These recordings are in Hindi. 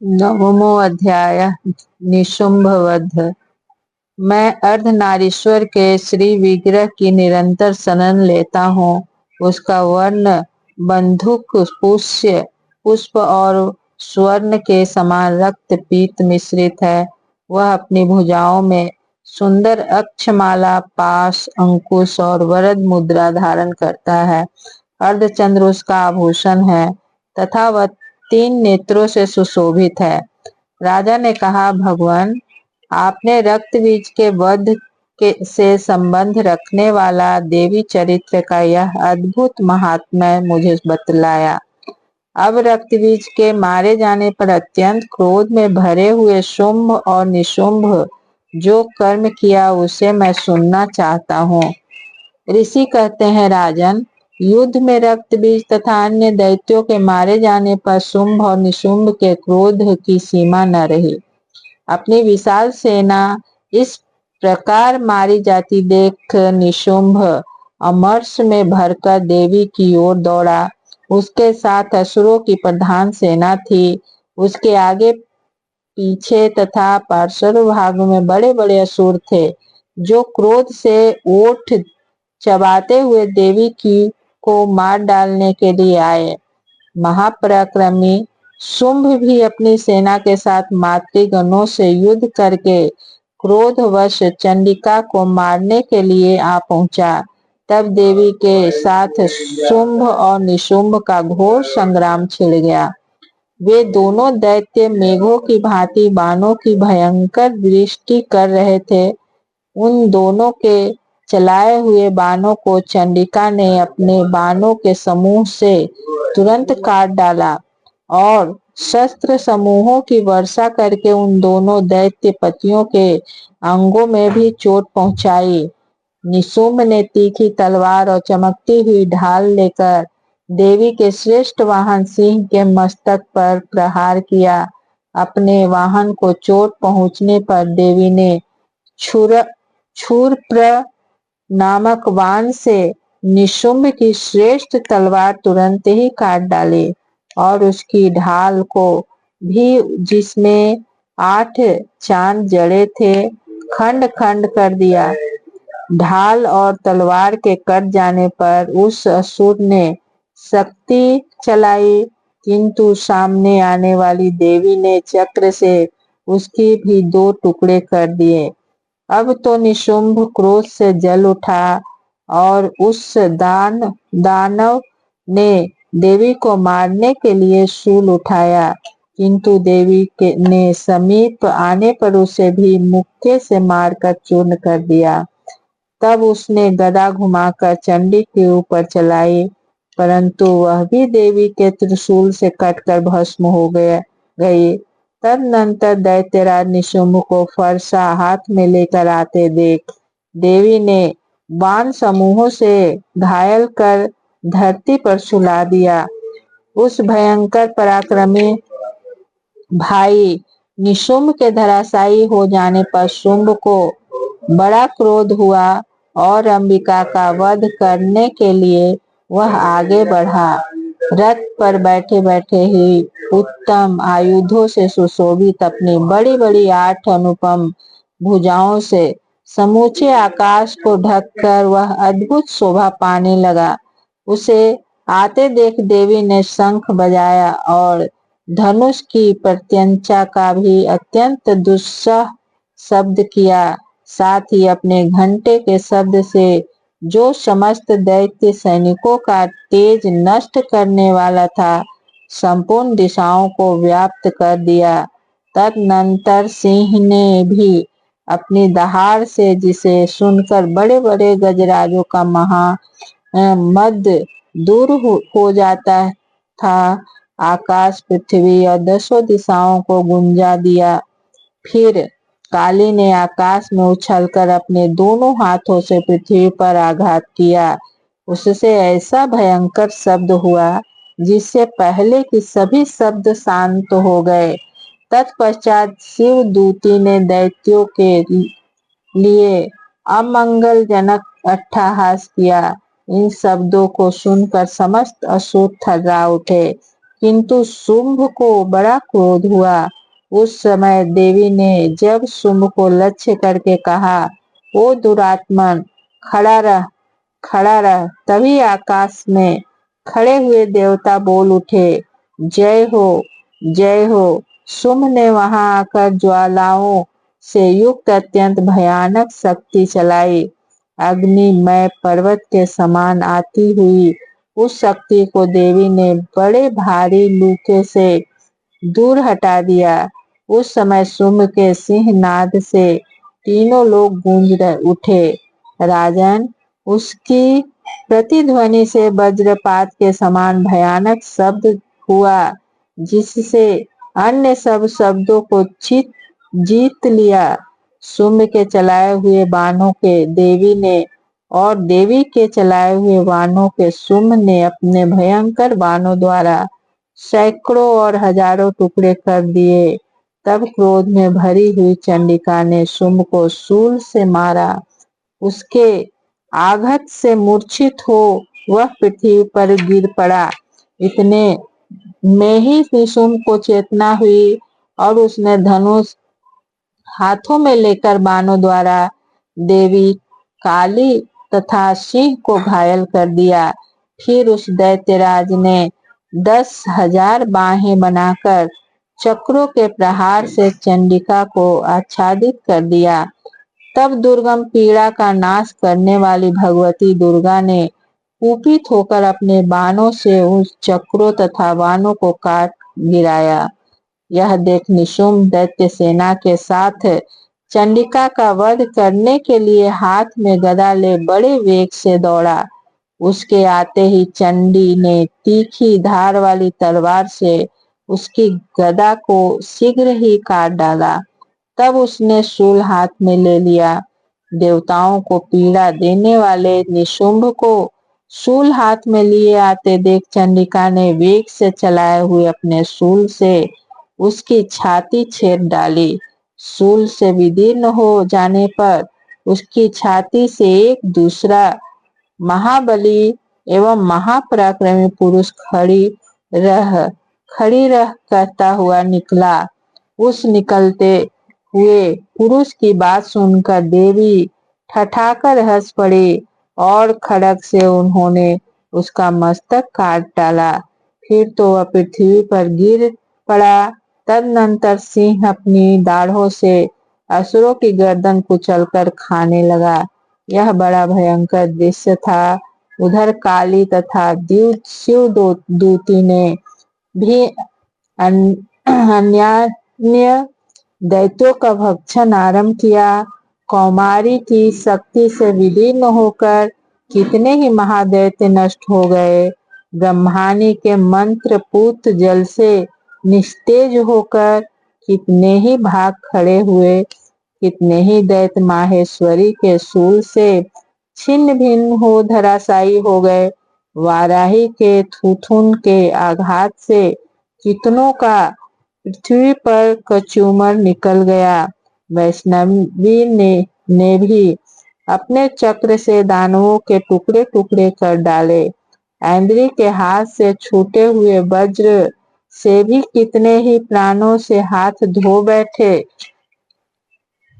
नवमो अध्याय। निशुंभ वध। मैं अर्धनारीश्वर के श्री विग्रह की निरंतर शरण लेता हूँ। उसका वर्ण बंधुक पुष्प और स्वर्ण के समान रक्त पीत मिश्रित है। वह अपनी भुजाओं में सुंदर अक्षमाला, पाश, अंकुश और वरद मुद्रा धारण करता है। अर्धचंद्र उसका आभूषण है तथा वह 3 नेत्रों से सुशोभित है। राजा ने कहा, भगवान, आपने रक्त बीज के वध से संबंध रखने वाला देवी चरित्र का यह अद्भुत महात्म्य मुझे बतलाया। अब रक्त बीज के मारे जाने पर अत्यंत क्रोध में भरे हुए शुंभ और निशुंभ जो कर्म किया उसे मैं सुनना चाहता हूँ। ऋषि कहते हैं, राजन, युद्ध में रक्त बीज तथा अन्य दैत्यों के मारे जाने पर शुंभ और निशुंभ के क्रोध की सीमा न रही। अपनी विशाल सेना इस प्रकार मारी जाती देख निशुंभ अमर्ष में भरकर देवी की ओर दौड़ा। उसके साथ असुरों की प्रधान सेना थी। उसके आगे पीछे तथा पार्श्व भाग में बड़े बड़े असुर थे जो क्रोध से ओठ चबाते हुए देवी को मार डालने के लिए आए। महापराक्रमी शुंभ भी अपनी सेना के साथ मातृगणों से युद्ध करके क्रोधवश चंडिका को मारने के लिए आ पहुंचा। तब देवी के साथ शुंभ और निशुंभ का घोर संग्राम छिड़ गया। वे दोनों दैत्य मेघों की भांति बाणों की भयंकर दृष्टि कर रहे थे। उन दोनों के चलाए हुए बाणों को चंडिका ने अपने बाणों के समूह से तुरंत काट डाला और शस्त्र समूहों की वर्षा करके उन दोनों दैत्य पतियों के अंगों में भी चोट पहुंचाई। निशुंभ ने तीखी तलवार और चमकती हुई ढाल लेकर देवी के श्रेष्ठ वाहन सिंह के मस्तक पर प्रहार किया। अपने वाहन को चोट पहुंचने पर देवी ने क्षुरप्र नामक बाण से निशुंभ की श्रेष्ठ तलवार तुरंत ही काट डाली और उसकी ढाल को भी, जिसमें 8 चांद जड़े थे, खंड खंड कर दिया। ढाल और तलवार के कट जाने पर उस असुर ने शक्ति चलाई, किंतु सामने आने वाली देवी ने चक्र से उसकी भी 2 टुकड़े कर दिए। अब तो निशुंभ क्रोध से जल उठा और उस दानव ने देवी को मारने के लिए शूल उठाया, किंतु देवी ने समीप आने पर उसे भी मुक्के से मारकर चूर्ण कर दिया। तब उसने गदा घुमाकर चंडी के ऊपर चलाई, परंतु वह भी देवी के त्रिशूल से कटकर भस्म हो गई। तदनंतर दैत्यराज निशुंभ को फरसा हाथ में लेकर आते देख देवी ने बाण समूहों से घायल कर धरती पर सुला दिया। उस भयंकर पराक्रमी भाई निशुंभ के धराशायी हो जाने पर शुंभ को बड़ा क्रोध हुआ और अंबिका का वध करने के लिए वह आगे बढ़ा। रथ पर बैठे बैठे ही उत्तम आयुधों से सुशोभित अपनी बड़ी बड़ी 8 अनुपम भुजाओं से समूचे आकाश को ढककर वह अद्भुत शोभा पाने लगा। उसे आते देख देवी ने शंख बजाया और धनुष की प्रत्यंचा का भी अत्यंत दुस्सह शब्द किया। साथ ही अपने घंटे के शब्द से जो समस्त दैत्य सैनिकों का तेज नष्ट करने वाला था, संपूर्ण दिशाओं को व्याप्त कर दिया। तदनंतर सिंह ने भी अपनी दहाड़ से, जिसे सुनकर बड़े बड़े गजराजों का मद दूर हो जाता था, आकाश, पृथ्वी और 10 दिशाओं को गुंजा दिया। फिर काली ने आकाश में उछलकर अपने दोनों हाथों से पृथ्वी पर आघात किया। उससे ऐसा भयंकर शब्द हुआ जिससे पहले की सभी शब्द शांत हो गए। तत्पश्चात शिव दूती ने दैत्यों के लिए अमंगलजनक अट्टहास किया। इन शब्दों को सुनकर समस्त असुर थर्रा उठे। किंतु शुंभ को बड़ा क्रोध हुआ। उस समय देवी ने जब शुंभ को लक्ष्य करके कहा, ओ दुरात्मन, खड़ा रह, खड़ा रह। तभी आकाश में खड़े हुए देवता बोल उठे, जय हो, जय हो। शुंभ ने वहां आकर ज्वालाओं से युक्त अत्यंत भयानक शक्ति चलाई। अग्निमय पर्वत के समान आती हुई उस शक्ति को देवी ने बड़े भारी लूके से दूर हटा दिया। उस समय शुंभ के सिंहनाद से तीनों लोग गूंज उठे। राजन, उसकी प्रतिध्वनि से वज्रपात के समान भयानक शब्द हुआ, जिससे अन्य सब शब्दों को जीत लिया। शुंभ के चलाए हुए बाणों के देवी ने और देवी के चलाए हुए बाणों के शुंभ ने अपने भयंकर बाणों द्वारा सैकड़ों और हजारों टुकड़े कर दिए। तब क्रोध में भरी हुई चंडिका ने शुंभ को शूल से मारा। उसके आघात से मूर्छित हो वह पृथ्वी पर गिर पड़ा। इतने में ही शुंभ को चेतना हुई और उसने धनुष हाथों में लेकर बाणों द्वारा देवी काली तथा सिंह को घायल कर दिया। फिर उस दैत्यराज ने 10,000 बाहें बनाकर चक्रों के प्रहार से चंडिका को आच्छादित कर दिया। तब दुर्गम पीड़ा का नाश करने वाली भगवती दुर्गा ने कुपित होकर अपने बाणों से उस चक्रों तथा बाणों को काट गिराया। यह देख निशुंभ दैत्य सेना के साथ चंडिका का वध करने के लिए हाथ में गदा ले बड़े वेग से दौड़ा। उसके आते ही चंडी ने तीखी धार वाली तलवार से उसकी गदा को शीघ्र ही काट डाला। तब उसने शूल हाथ में ले लिया। देवताओं को पीड़ा देने वाले निशुंभ को शूल हाथ में लिए आते देख चंडिका ने वेग से चलाए हुए अपने शूल से उसकी छाती छेद डाली। शूल से विदीर्ण हो जाने पर उसकी छाती से एक दूसरा महाबली एवं महापराक्रमी पुरुष खड़ी रह कहता हुआ निकला। उस निकलते हुए पुरुष की बात सुनकर देवी ठठाकर हंस पड़ी और खड्ग से उन्होंने उसका मस्तक काट डाला। फिर तो वह पृथ्वी पर गिर पड़ा। तदनंतर सिंह अपनी दाढ़ों से असुरों की गर्दन कुचलकर खाने लगा। यह बड़ा भयंकर दृश्य था। उधर काली तथा शिव दूती ने भी अन्य दैत्यों का भक्षण आरंभ किया। कौमारी की शक्ति से विदीर्ण होकर कितने ही महादैत्य नष्ट हो गए। ब्रह्मानी के मंत्र पूत जल से निस्तेज होकर कितने ही भाग खड़े हुए। कितने ही दैत्य माहेश्वरी के शूल से छिन्न भिन्न हो धराशायी हो गए। वाराही के थूथुन के आघात से कितनों का पृथ्वी पर कचूमर निकल गया। वैष्णवी ने भी अपने चक्र से दानवों के टुकड़े टुकड़े कर डाले। ऐन्द्री के हाथ से छूटे हुए वज्र से भी कितने ही प्राणों से हाथ धो बैठे।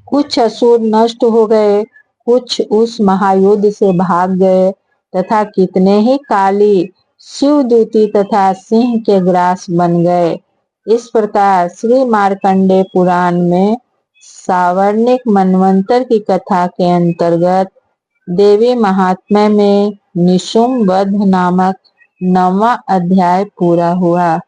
कुछ असुर नष्ट हो गए, कुछ उस महायुद्ध से भाग गए तथा कितने ही काली शिवदूती तथा सिंह के ग्रास बन गए। इस प्रकार श्री मार्कंडेय पुराण में सावर्णिक मनवंतर की कथा के अंतर्गत देवी महात्म्य में निशुंभ वध नामक 9वां अध्याय पूरा हुआ।